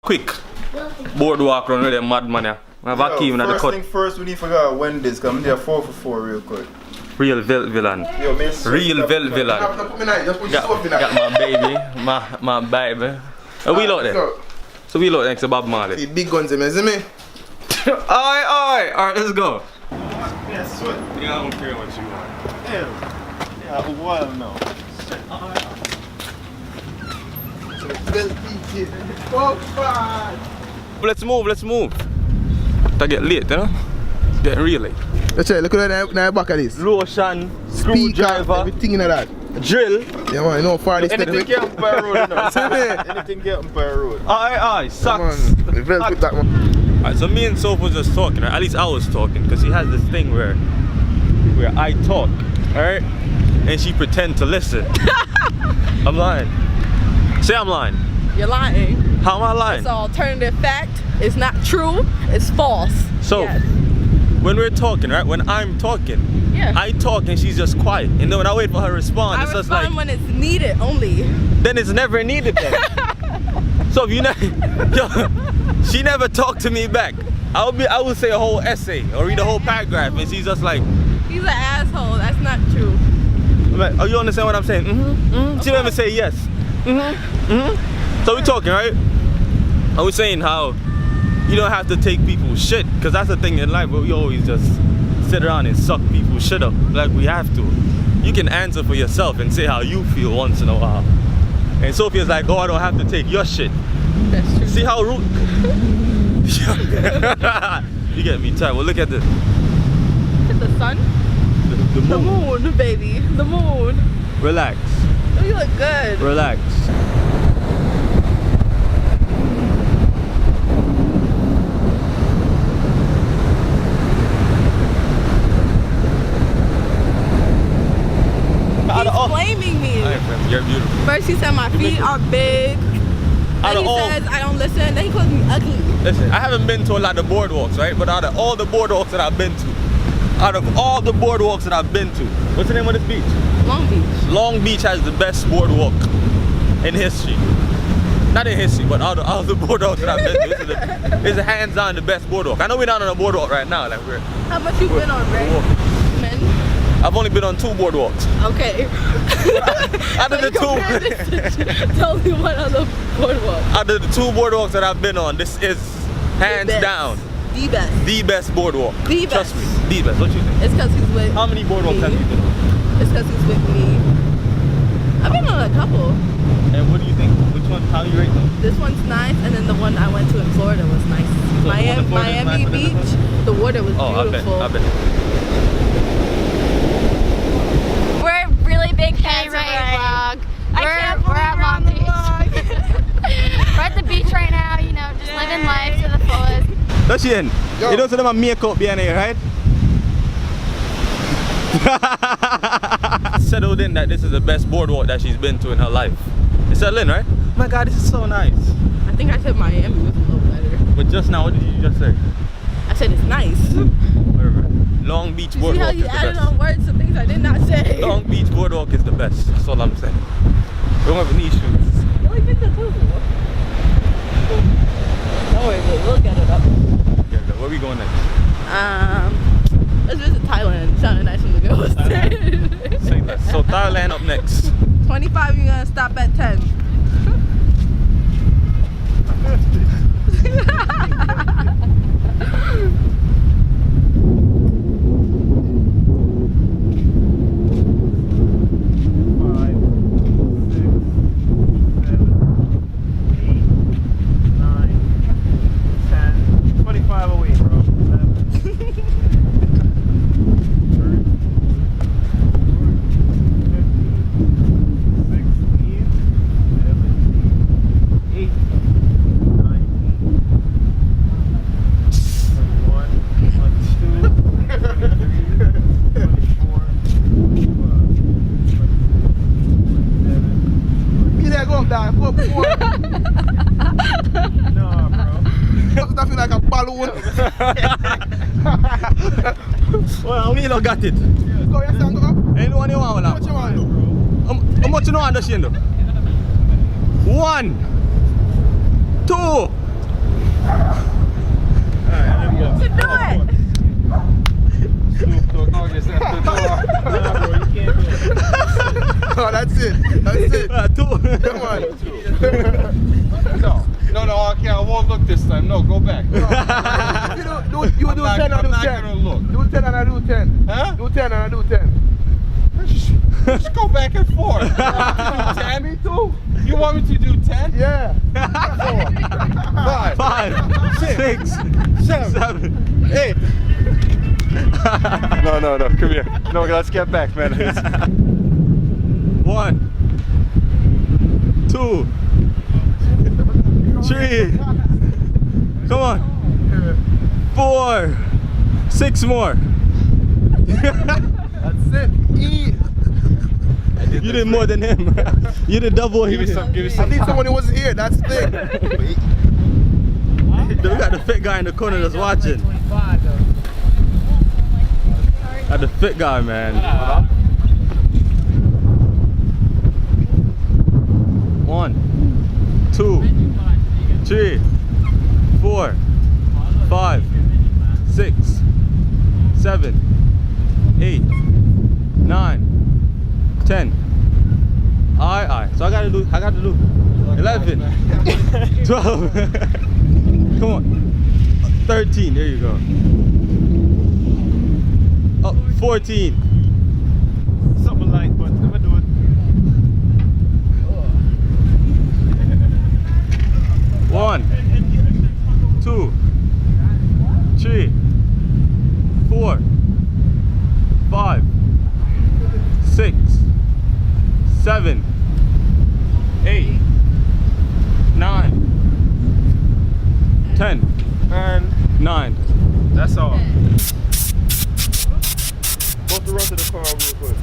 Quick. Boardwalk run with a madman here. I have a key in the cut. First thing first, we need to figure out when this come. They're 4 for 4 real quick. Real villain. Yo, man, Real villain. Got my baby. My baby. We look there. So we look next to Bob Marley. The big guns, man, see me? Alright, let's go. Yeah, sweat. Yeah, I don't care what you want. Yeah, well, no. Let's move. To get late, you know? It's getting real late. Let's check, look at that back of this. Lotion, Speaker, screwdriver, everything in that. drill. Yeah, man, you know, far this Anything get on Empire Road, you know? Anything get on Empire Road. Aye, socks. With that one. Alright, so me and Soph was just talking, right? At least I was talking, because she has this thing where I talk, alright? And she pretend to listen. I'm lying. Say I'm lying. You're lying. How am I lying? It's an alternative fact. It's not true. It's false. So, yes. when we're talking, right? When I'm talking, Yeah. I talk and she's just quiet. And then when I wait for her to respond, it's just like, when it's needed only. then it's never needed then. So if you never, she never talked to me back. I would say a whole essay or read a whole paragraph and she's just like, He's an asshole. That's not true. I'm like, oh, you understand what I'm saying? She don't even say yes. So we're talking, right? And we're saying how you don't have to take people's shit, because that's the thing in life where we always just sit around and suck people's shit up like we have to. You can answer for yourself and say how you feel once in a while. And Sophia's like, oh, I don't have to take your shit. That's true. See how rude? You get me tired. Well, look at this. Look at the sun. The moon. The moon, baby. The moon. Relax. Oh, you look good. Relax. He's blaming me. You're beautiful. First he said my feet are big. Then he says I don't listen. Then he calls me ugly. Listen, I haven't been to a lot of boardwalks, right? But out of all the boardwalks that I've been to, what's the name of this beach? Long Beach. Long Beach has the best boardwalk in history. Not in history, but out of all the boardwalks that I've been to, it's hands-down the best boardwalk. I know we're not on a boardwalk right now. Like How much you been on, Ray? Men? I've only been on 2 boardwalks. Okay. Out of the 2, tell me one other boardwalk. out of the 2 boardwalks that I've been on, this is hands down The best. the best boardwalk. The Trust best. me, the best. What you think? It's because he's with How many boardwalks me. have you been on? It's because he's with me. I've been on a couple. And what do you think? Which one? How you rate them? This one's nice, and then the one I went to in Florida was nice. So Miami Beach, the water was beautiful. I bet. We're really big fans of our vlog. We're at Long Beach. We're at the beach right now, you know, just living life to the fullest. That's the end. You don't see them a makeup behind here, right? Settled in that this is the best boardwalk that she's been to in her life. It's settled in, right? Oh my God, this is so nice. I think I said Miami was a little better. But just now, what did you just say? I said it's nice. Whatever. Long Beach You see Boardwalk how is you the added best. on words to things I did not say. Long Beach Boardwalk is the best. That's all I'm saying. We don't have any shoes. You like pizza too? Don't worry, babe, we'll get it up. Okay, where are we going next? Let's visit Thailand. It sounded nice from the girls. Say that. So Thailand up next. 25, you're gonna stop at 10. Well, we don't got it. Go, you stand up. Ain't no one you want, How much you want? How much you know understand though? 1, 2, No, okay, I won't look this time. No, go back. You do 10 and I do 10. I'm not gonna look. Do 10 and I do 10. Huh? Do 10 and I do 10. Just go back and forth. You want me to do 10? Me too. You want me to do 10? Yeah. 4, 5, 6, 7, 8. No, come here. No, let's get back, man. 1, 2, 3. Come on. 4, 6 more. That's it. E. You did more than him. You did double. Give me some. I need someone who wasn't here. That's the thing. We got the fit guy in the corner that's watching. Got the fit guy, man. 1, 2, 3, 4, 5, 6, 7, 8, 9, 10. Aye. So I got to do 11, 12. Come on. 13. There you go. Oh, 14. Something like, but never do it. 1, 2, 3, 4, 5, 6, 7, 8, 9, 10, And 9. that's all. About to run to the car real quick.